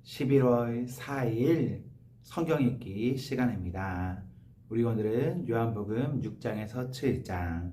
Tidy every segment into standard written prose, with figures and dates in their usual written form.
11월 4일 성경 읽기 시간입니다. 우리 오늘은 요한복음 6장에서 7장,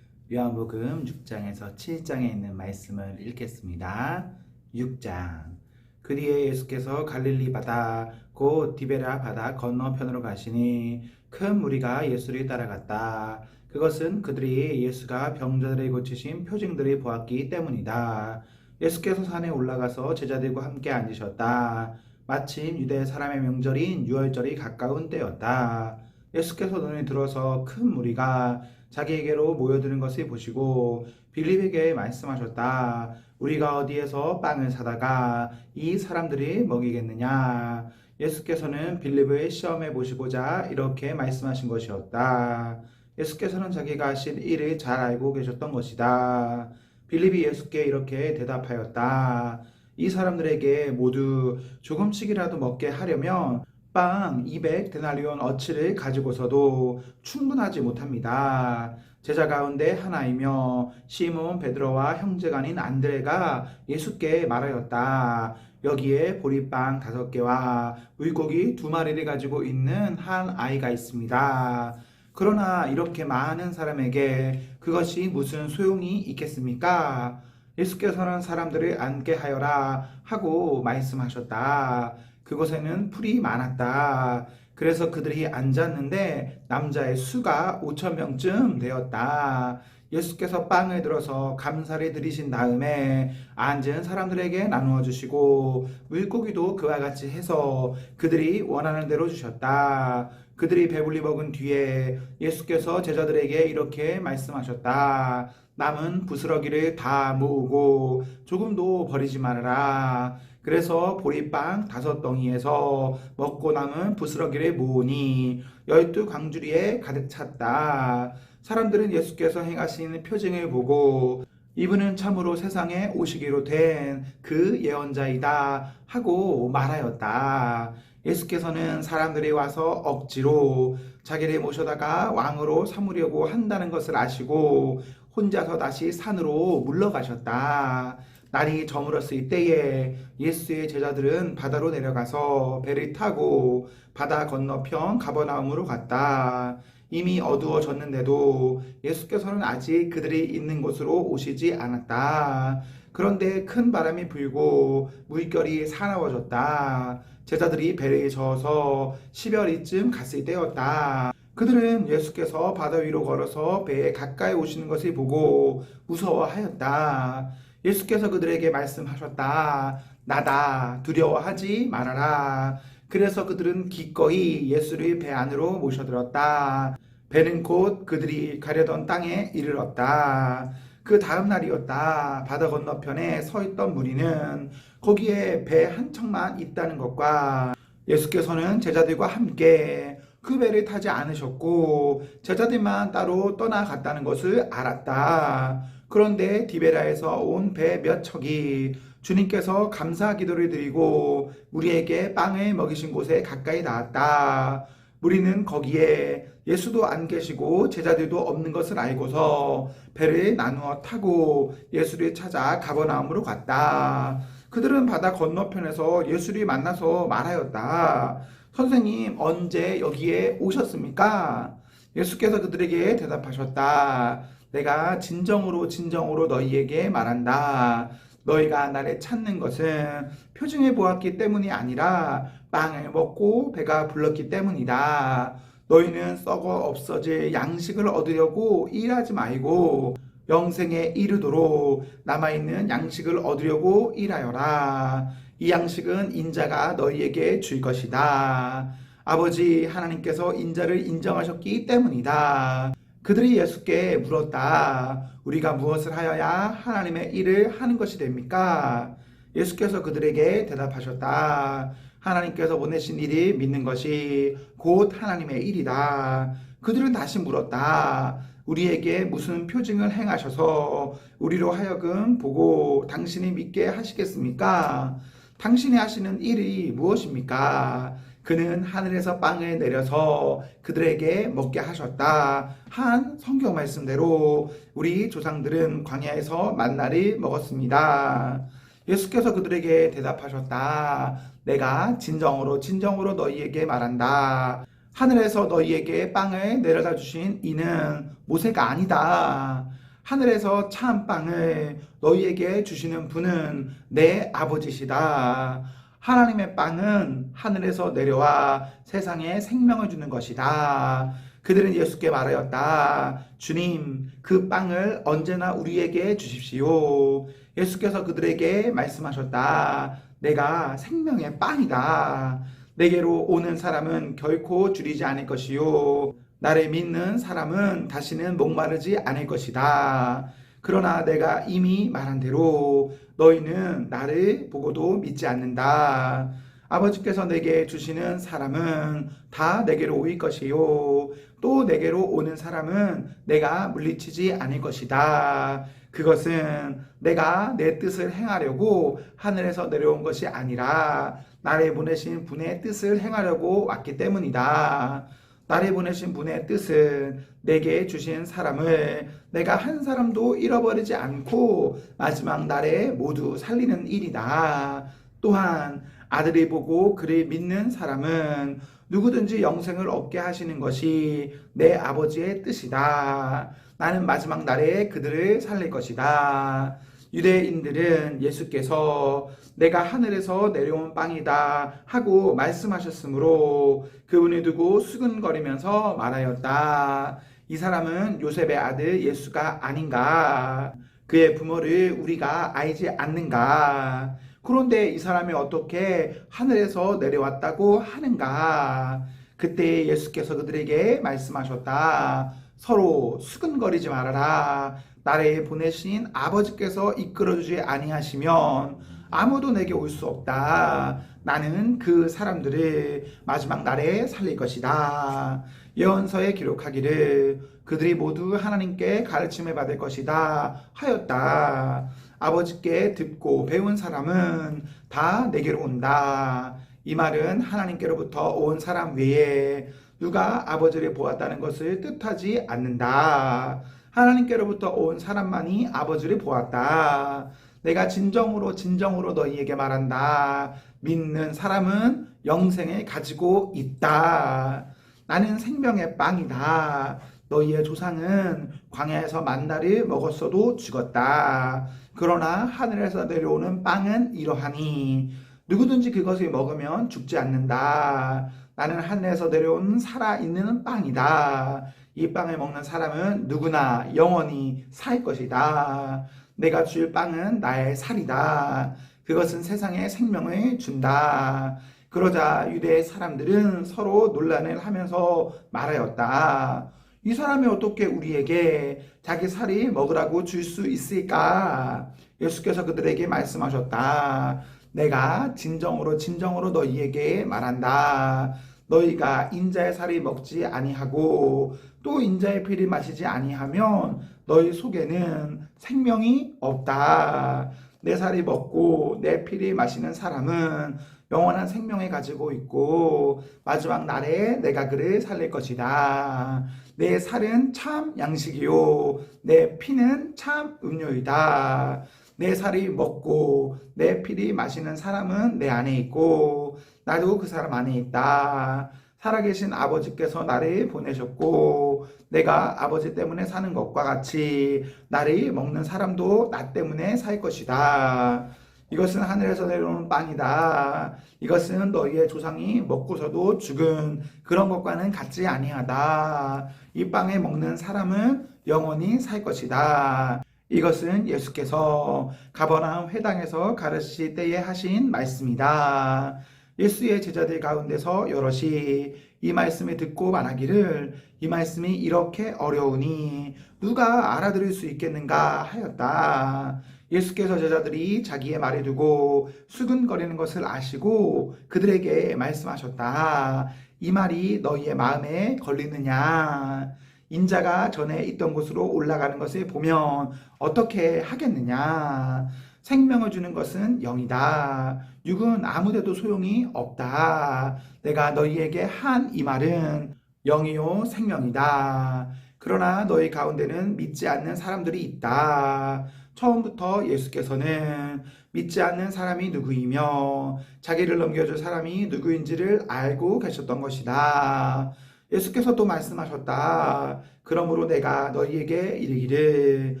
요한복음 6장에서 7장에 있는 말씀을 읽겠습니다. 6장. 그 뒤에 예수께서 갈릴리 바다 곧 디베랴 바다 건너편으로 가시니 큰 무리가 예수를 따라갔다. 그것은 그들이 예수가 병자들을 고치신 표징들을 보았기 때문이다. 예수께서 산에 올라가서 제자들과 함께 앉으셨다. 마침 유대 사람의 명절인 유월절이 가까운 때였다. 예수께서 눈을 들어서 큰 무리가 자기에게로 모여드는 것을 보시고 빌립에게 말씀하셨다. 우리가 어디에서 빵을 사다가 이 사람들이 먹이겠느냐? 예수께서는 빌립을 시험해 보시고자 이렇게 말씀하신 것이었다. 예수께서는 자기가 하실 일을 잘 알고 계셨던 것이다. 빌립이 예수께 이렇게 대답하였다. 이 사람들에게 모두 조금씩이라도 먹게 하려면 빵 200데나리온 어치를 가지고서도 충분하지 못합니다. 제자 가운데 하나이며 시몬 베드로와 형제가 아닌 안드레가 예수께 말하였다. 여기에 보리빵 5개와 물고기 2마리를 가지고 있는 한 아이가 있습니다. 그러나 이렇게 많은 사람에게 그것이 무슨 소용이 있겠습니까? 예수께서는 사람들을 앉게 하여라 하고 말씀하셨다. 그곳에는 풀이 많았다. 그래서 그들이 앉았는데 남자의 수가 5,000명쯤 되었다. 예수께서 빵을 들어서 감사를 드리신 다음에 앉은 사람들에게 나누어 주시고 물고기도 그와 같이 해서 그들이 원하는 대로 주셨다. 그들이 배불리 먹은 뒤에 예수께서 제자들에게 이렇게 말씀하셨다. 남은 부스러기를 다 모으고 조금도 버리지 말아라. 그래서 보리빵 5덩이에서 먹고 남은 부스러기를 모으니 12광주리에 가득 찼다. 사람들은 예수께서 행하신 표징을 보고 이분은 참으로 세상에 오시기로 된 그 예언자이다 하고 말하였다. 예수께서는 사람들이 와서 억지로 자기를 모셔다가 왕으로 삼으려고 한다는 것을 아시고 혼자서 다시 산으로 물러가셨다. 날이 저물었을 때에 예수의 제자들은 바다로 내려가서 배를 타고 바다 건너편 가버나움으로 갔다. 이미 어두워졌는데도 예수께서는 아직 그들이 있는 곳으로 오시지 않았다. 그런데 큰 바람이 불고 물결이 사나워졌다. 제자들이 배를 저어서 10여리쯤 갔을 때였다. 그들은 예수께서 바다 위로 걸어서 배에 가까이 오시는 것을 보고 무서워하였다. 예수께서 그들에게 말씀하셨다. 나다. 두려워하지 말아라. 그래서 그들은 기꺼이 예수를 배 안으로 모셔들었다. 배는 곧 그들이 가려던 땅에 이르렀다. 그 다음 날이었다. 바다 건너편에 서 있던 무리는 거기에 배 한 척만 있다는 것과 예수께서는 제자들과 함께 그 배를 타지 않으셨고 제자들만 따로 떠나갔다는 것을 알았다. 그런데 디베라에서 온 배 몇 척이 주님께서 감사 기도를 드리고 우리에게 빵을 먹이신 곳에 가까이 나왔다. 우리는 거기에 예수도 안 계시고 제자들도 없는 것을 알고서 배를 나누어 타고 예수를 찾아 가버나움으로 갔다. 그들은 바다 건너편에서 예수를 만나서 말하였다. 선생님, 언제 여기에 오셨습니까? 예수께서 그들에게 대답하셨다. 내가 진정으로 너희에게 말한다. 너희가 나를 찾는 것은 표징해 보았기 때문이 아니라 빵을 먹고 배가 불렀기 때문이다. 너희는 썩어 없어질 양식을 얻으려고 일하지 말고 영생에 이르도록 남아있는 양식을 얻으려고 일하여라. 이 양식은 인자가 너희에게 줄 것이다. 아버지 하나님께서 인자를 인정하셨기 때문이다. 그들이 예수께 물었다. 우리가 무엇을 하여야 하나님의 일을 하는 것이 됩니까? 예수께서 그들에게 대답하셨다. 하나님께서 보내신 일이 믿는 것이 곧 하나님의 일이다. 그들은 다시 물었다. 우리에게 무슨 표징을 행하셔서 우리로 하여금 보고 당신이 믿게 하시겠습니까? 당신이 하시는 일이 무엇입니까? 그는 하늘에서 빵을 내려서 그들에게 먹게 하셨다. 한 성경 말씀대로 우리 조상들은 광야에서 만나를 먹었습니다. 예수께서 그들에게 대답하셨다. 내가 진정으로 너희에게 말한다. 하늘에서 너희에게 빵을 내려다 주신 이는 모세가 아니다. 하늘에서 참 빵을 너희에게 주시는 분은 내 아버지시다. 하나님의 빵은 하늘에서 내려와 세상에 생명을 주는 것이다. 그들은 예수께 말하였다. 주님, 그 빵을 언제나 우리에게 주십시오. 예수께서 그들에게 말씀하셨다. 내가 생명의 빵이다. 내게로 오는 사람은 결코 줄이지 않을 것이요. 나를 믿는 사람은 다시는 목마르지 않을 것이다. 그러나 내가 이미 말한 대로 너희는 나를 보고도 믿지 않는다. 아버지께서 내게 주시는 사람은 다 내게로 올 것이요. 또 내게로 오는 사람은 내가 물리치지 않을 것이다. 그것은 내가 내 뜻을 행하려고 하늘에서 내려온 것이 아니라 나를 보내신 분의 뜻을 행하려고 왔기 때문이다. 나를 보내신 분의 뜻은 내게 주신 사람을 내가 한 사람도 잃어버리지 않고 마지막 날에 모두 살리는 일이다. 또한 아들이 보고 그를 믿는 사람은 누구든지 영생을 얻게 하시는 것이 내 아버지의 뜻이다. 나는 마지막 날에 그들을 살릴 것이다. 유대인들은 예수께서 내가 하늘에서 내려온 빵이다 하고 말씀하셨으므로 그분을 두고 수근거리면서 말하였다. 이 사람은 요셉의 아들 예수가 아닌가? 그의 부모를 우리가 알지 않는가? 그런데 이 사람이 어떻게 하늘에서 내려왔다고 하는가? 그때 예수께서 그들에게 말씀하셨다. 서로 수근거리지 말아라. 나를 보내신 아버지께서 이끌어주지 아니하시면 아무도 내게 올 수 없다. 나는 그 사람들을 마지막 날에 살릴 것이다. 예언서에 기록하기를 그들이 모두 하나님께 가르침을 받을 것이다 하였다. 아버지께 듣고 배운 사람은 다 내게로 온다. 이 말은 하나님께로부터 온 사람 외에 누가 아버지를 보았다는 것을 뜻하지 않는다. 하나님께로부터 온 사람만이 아버지를 보았다. 내가 진정으로 너희에게 말한다. 믿는 사람은 영생을 가지고 있다. 나는 생명의 빵이다. 너희의 조상은 광야에서 만나를 먹었어도 죽었다. 그러나 하늘에서 내려오는 빵은 이러하니 누구든지 그것을 먹으면 죽지 않는다. 나는 하늘에서 내려온 살아있는 빵이다. 이 빵을 먹는 사람은 누구나 영원히 살 것이다. 내가 줄 빵은 나의 살이다. 그것은 세상에 생명을 준다. 그러자 유대의 사람들은 서로 논란을 하면서 말하였다. 이 사람이 어떻게 우리에게 자기 살이 먹으라고 줄 수 있을까? 예수께서 그들에게 말씀하셨다. 내가 진정으로 너희에게 말한다. 너희가 인자의 살이 먹지 아니하고 또 인자의 피를 마시지 아니하면 너희 속에는 생명이 없다. 내 살이 먹고 내 피를 마시는 사람은 영원한 생명을 가지고 있고 마지막 날에 내가 그를 살릴 것이다. 내 살은 참 양식이요 내 피는 참 음료이다. 내 살이 먹고 내 피를 마시는 사람은 내 안에 있고 나도 그 사람 안에 있다. 살아계신 아버지께서 나를 보내셨고 내가 아버지 때문에 사는 것과 같이 나를 먹는 사람도 나 때문에 살 것이다. 이것은 하늘에서 내려오는 빵이다. 이것은 너희의 조상이 먹고서도 죽은 그런 것과는 같지 아니하다. 이 빵을 먹는 사람은 영원히 살 것이다. 이것은 예수께서 가버나움 회당에서 가르치실 때에 하신 말씀이다. 예수의 제자들 가운데서 여럿이 이 말씀을 듣고 말하기를 이 말씀이 이렇게 어려우니 누가 알아들을 수 있겠는가 하였다. 예수께서 제자들이 자기의 말에 두고 수근거리는 것을 아시고 그들에게 말씀하셨다. 이 말이 너희의 마음에 걸리느냐? 인자가 전에 있던 곳으로 올라가는 것을 보면 어떻게 하겠느냐? 생명을 주는 것은 영이다. 육은 아무데도 소용이 없다. 내가 너희에게 한 이 말은 영이요 생명이다. 그러나 너희 가운데는 믿지 않는 사람들이 있다. 처음부터 예수께서는 믿지 않는 사람이 누구이며 자기를 넘겨줄 사람이 누구인지를 알고 계셨던 것이다. 예수께서 또 말씀하셨다. 그러므로 내가 너희에게 이르기를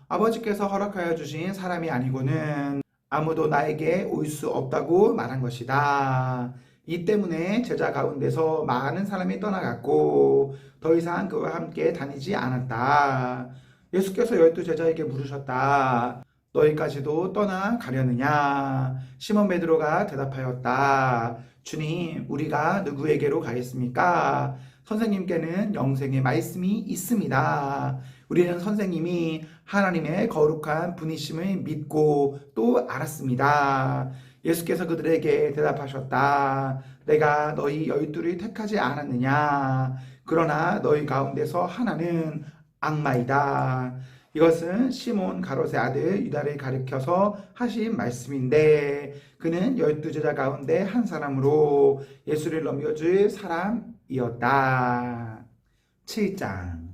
아버지께서 허락하여 주신 사람이 아니고는 아무도 나에게 올 수 없다고 말한 것이다. 이 때문에 제자 가운데서 많은 사람이 떠나갔고 더 이상 그와 함께 다니지 않았다. 예수께서 12제자에게 물으셨다. 너희까지도 떠나가려느냐? 시몬 베드로가 대답하였다. 주님, 우리가 누구에게로 가겠습니까? 선생님께는 영생의 말씀이 있습니다. 우리는 선생님이 하나님의 거룩한 분이심을 믿고 또 알았습니다. 예수께서 그들에게 대답하셨다. 내가 너희 12를 택하지 않았느냐? 그러나 너희 가운데서 하나는 악마이다. 이것은 시몬 가롯의 아들 유다를 가리켜서 하신 말씀인데 그는 12제자 가운데 한 사람으로 예수를 넘겨줄 사람이었다. 7장.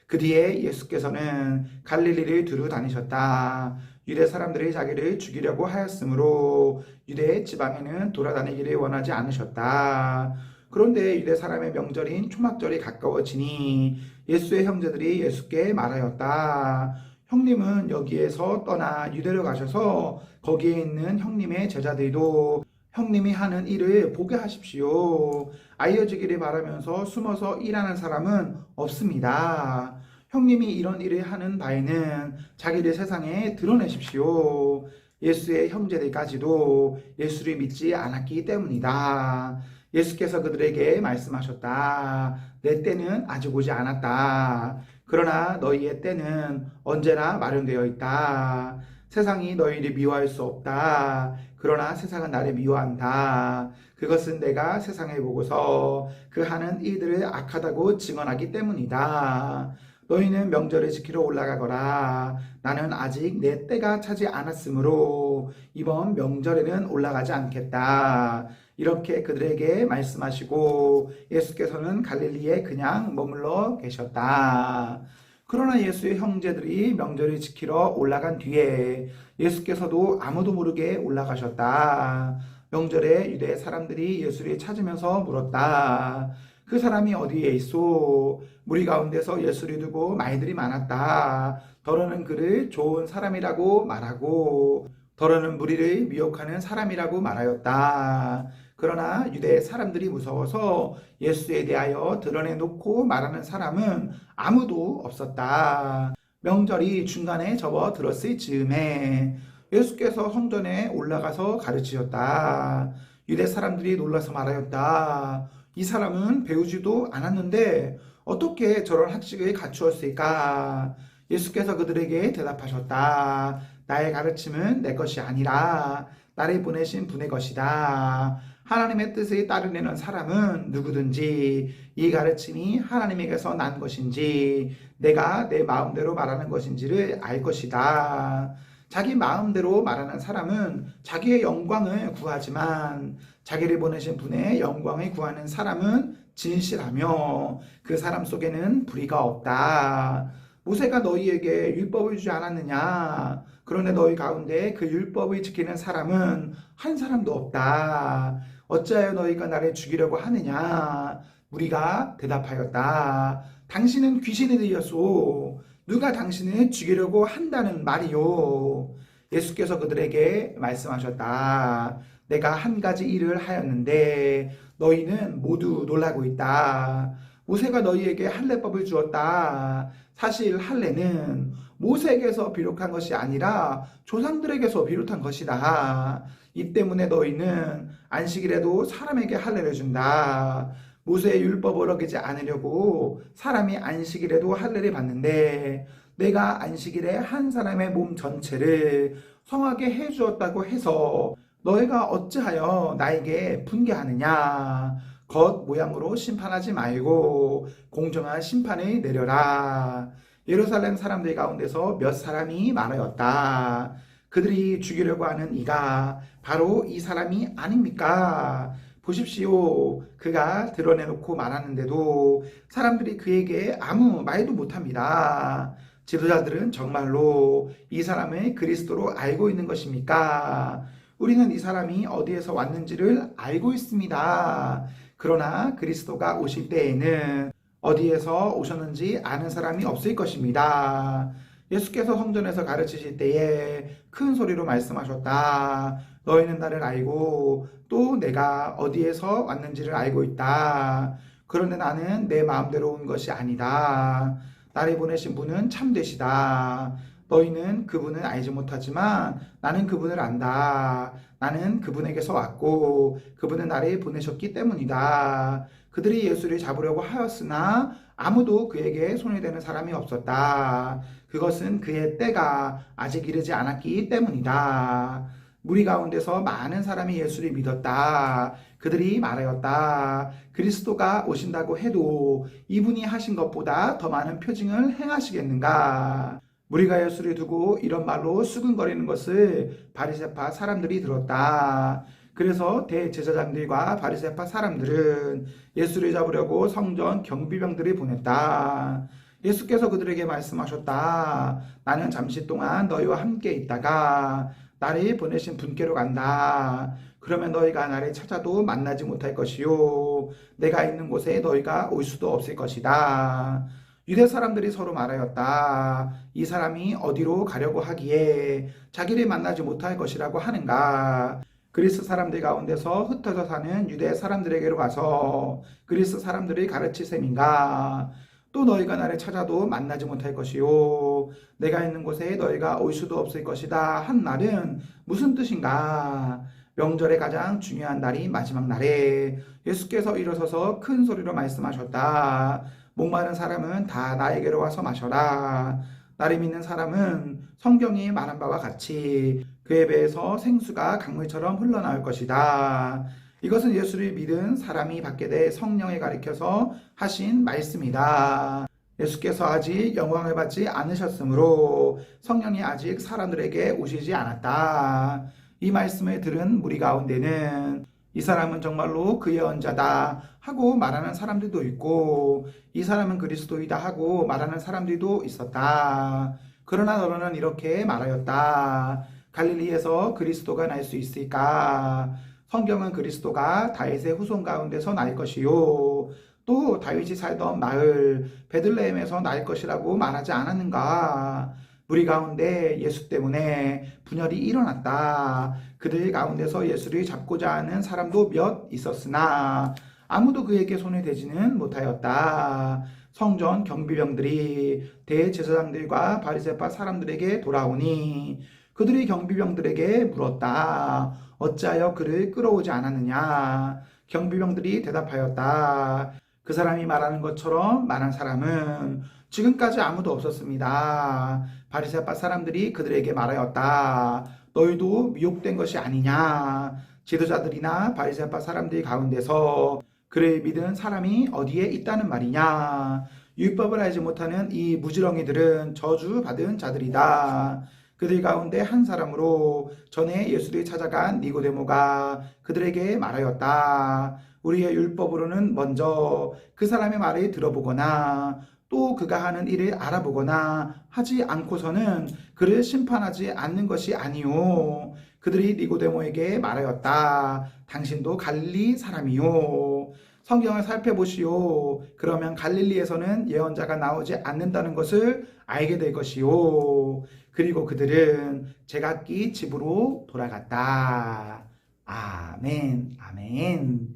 그 뒤에 예수께서는 갈릴리를 두루 다니셨다. 유대 사람들이 자기를 죽이려고 하였으므로 유대 지방에는 돌아다니기를 원하지 않으셨다. 그런데 유대 사람의 명절인 초막절이 가까워지니 예수의 형제들이 예수께 말하였다. 형님은 여기에서 떠나 유대로 가셔서 거기에 있는 형님의 제자들도 형님이 하는 일을 보게 하십시오. 알려지기를 바라면서 숨어서 일하는 사람은 없습니다. 형님이 이런 일을 하는 바에는 자기를 세상에 드러내십시오. 예수의 형제들까지도 예수를 믿지 않았기 때문이다. 예수께서 그들에게 말씀하셨다. 내 때는 아직 오지 않았다. 그러나 너희의 때는 언제나 마련되어 있다. 세상이 너희를 미워할 수 없다. 그러나 세상은 나를 미워한다. 그것은 내가 세상을 보고서 그 하는 일들을 악하다고 증언하기 때문이다. 너희는 명절을 지키러 올라가거라. 나는 아직 내 때가 차지 않았으므로 이번 명절에는 올라가지 않겠다. 이렇게 그들에게 말씀하시고 예수께서는 갈릴리에 그냥 머물러 계셨다. 그러나 예수의 형제들이 명절을 지키러 올라간 뒤에 예수께서도 아무도 모르게 올라가셨다. 명절에 유대 사람들이 예수를 찾으면서 물었다. 그 사람이 어디에 있소? 무리 가운데서 예수를 두고 말들이 많았다. 더러는 그를 좋은 사람이라고 말하고 더러는 무리를 미혹하는 사람이라고 말하였다. 그러나 유대 사람들이 무서워서 예수에 대하여 드러내놓고 말하는 사람은 아무도 없었다. 명절이 중간에 접어들었을 즈음에 예수께서 성전에 올라가서 가르치셨다. 유대 사람들이 놀라서 말하였다. 이 사람은 배우지도 않았는데 어떻게 저런 학식을 갖추었을까? 예수께서 그들에게 대답하셨다. 나의 가르침은 내 것이 아니라 나를 보내신 분의 것이다. 하나님의 뜻을 따르려는 사람은 누구든지 이 가르침이 하나님에게서 난 것인지 내가 내 마음대로 말하는 것인지를 알 것이다. 자기 마음대로 말하는 사람은 자기의 영광을 구하지만 자기를 보내신 분의 영광을 구하는 사람은 진실하며 그 사람 속에는 불의가 없다. 모세가 너희에게 율법을 주지 않았느냐? 그런데 너희 가운데 그 율법을 지키는 사람은 한 사람도 없다. 어찌하여 너희가 나를 죽이려고 하느냐? 무리가 대답하였다. 당신은 귀신이 들렸소. 누가 당신을 죽이려고 한다는 말이요? 예수께서 그들에게 말씀하셨다. 내가 한 가지 일을 하였는데 너희는 모두 놀라고 있다. 모세가 너희에게 할례법을 주었다. 사실 할례는 모세에게서 비롯한 것이 아니라 조상들에게서 비롯한 것이다. 이 때문에 너희는 안식일에도 사람에게 할례를 준다. 모세의 율법을 어기지 않으려고 사람이 안식일에도 할례를 받는데 내가 안식일에 한 사람의 몸 전체를 성하게 해주었다고 해서 너희가 어찌하여 나에게 분개하느냐? 겉 모양으로 심판하지 말고 공정한 심판을 내려라. 예루살렘 사람들 가운데서 몇 사람이 말하였다. 그들이 죽이려고 하는 이가 바로 이 사람이 아닙니까? 보십시오. 그가 드러내놓고 말하는데도 사람들이 그에게 아무 말도 못합니다. 지도자들은 정말로 이 사람을 그리스도로 알고 있는 것입니까? 우리는 이 사람이 어디에서 왔는지를 알고 있습니다. 그러나 그리스도가 오실 때에는 어디에서 오셨는지 아는 사람이 없을 것입니다. 예수께서 성전에서 가르치실 때에 큰 소리로 말씀하셨다. 너희는 나를 알고 또 내가 어디에서 왔는지를 알고 있다. 그런데 나는 내 마음대로 온 것이 아니다. 나를 보내신 분은 참되시다. 너희는 그분을 알지 못하지만 나는 그분을 안다. 나는 그분에게서 왔고 그분은 나를 보내셨기 때문이다. 그들이 예수를 잡으려고 하였으나 아무도 그에게 손을 대는 사람이 없었다. 그것은 그의 때가 아직 이르지 않았기 때문이다. 무리 가운데서 많은 사람이 예수를 믿었다. 그들이 말하였다. 그리스도가 오신다고 해도 이분이 하신 것보다 더 많은 표징을 행하시겠는가? 무리가 예수를 두고 이런 말로 수근거리는 것을 바리새파 사람들이 들었다. 그래서 대제사장들과 바리새파 사람들은 예수를 잡으려고 성전 경비병들을 보냈다. 예수께서 그들에게 말씀하셨다. 나는 잠시 동안 너희와 함께 있다가 나를 보내신 분께로 간다. 그러면 너희가 나를 찾아도 만나지 못할 것이요. 내가 있는 곳에 너희가 올 수도 없을 것이다. 유대 사람들이 서로 말하였다. 이 사람이 어디로 가려고 하기에 자기를 만나지 못할 것이라고 하는가? 그리스 사람들 가운데서 흩어져 사는 유대 사람들에게로 가서 그리스 사람들이 가르칠 셈인가? 또 너희가 나를 찾아도 만나지 못할 것이요. 내가 있는 곳에 너희가 올 수도 없을 것이다. 한 날은 무슨 뜻인가? 명절의 가장 중요한 날이 마지막 날에 예수께서 일어서서 큰 소리로 말씀하셨다. 목마른 사람은 다 나에게로 와서 마셔라. 나를 믿는 사람은 성경이 말한 바와 같이 그의 배에서 생수가 강물처럼 흘러나올 것이다. 이것은 예수를 믿은 사람이 받게 될 성령에 가리켜서 하신 말씀이다. 예수께서 아직 영광을 받지 않으셨으므로 성령이 아직 사람들에게 오시지 않았다. 이 말씀을 들은 무리 가운데는 이 사람은 정말로 그의 언자다 하고 말하는 사람들도 있고 이 사람은 그리스도이다 하고 말하는 사람들도 있었다. 그러나 너는 이렇게 말하였다. 갈릴리에서 그리스도가 날 수 있을까? 성경은 그리스도가 다윗의 후손 가운데서 날 것이요. 또 다윗이 살던 마을 베들레헴에서 날 것이라고 말하지 않았는가? 무리 가운데 예수 때문에 분열이 일어났다. 그들 가운데서 예수를 잡고자 하는 사람도 몇 있었으나 아무도 그에게 손을 대지는 못하였다. 성전 경비병들이 대제사장들과 바리새파 사람들에게 돌아오니 그들이 경비병들에게 물었다. 어찌하여 그를 끌어오지 않았느냐? 경비병들이 대답하였다. 그 사람이 말하는 것처럼 많은 사람은 지금까지 아무도 없었습니다. 바리새파 사람들이 그들에게 말하였다. 너희도 미혹된 것이 아니냐? 지도자들이나 바리새파 사람들 가운데서 그를 믿은 사람이 어디에 있다는 말이냐? 율법을 알지 못하는 이 무지렁이들은 저주받은 자들이다. 그들 가운데 한 사람으로 전에 예수를 찾아간 니고데모가 그들에게 말하였다. 우리의 율법으로는 먼저 그 사람의 말을 들어보거나 또 그가 하는 일을 알아보거나 하지 않고서는 그를 심판하지 않는 것이 아니요. 그들이 니고데모에게 말하였다. 당신도 갈릴리 사람이요. 성경을 살펴보시오. 그러면 갈릴리에서는 예언자가 나오지 않는다는 것을 알게 될 것이요. 그리고 그들은 제각기 집으로 돌아갔다. 아멘, 아멘.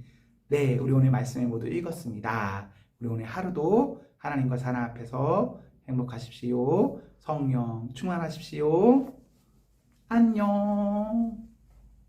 네, 우리 오늘 말씀을 모두 읽었습니다. 우리 오늘 하루도 하나님과 사랑 앞에서 행복하십시오. 성령 충만하십시오. 안녕.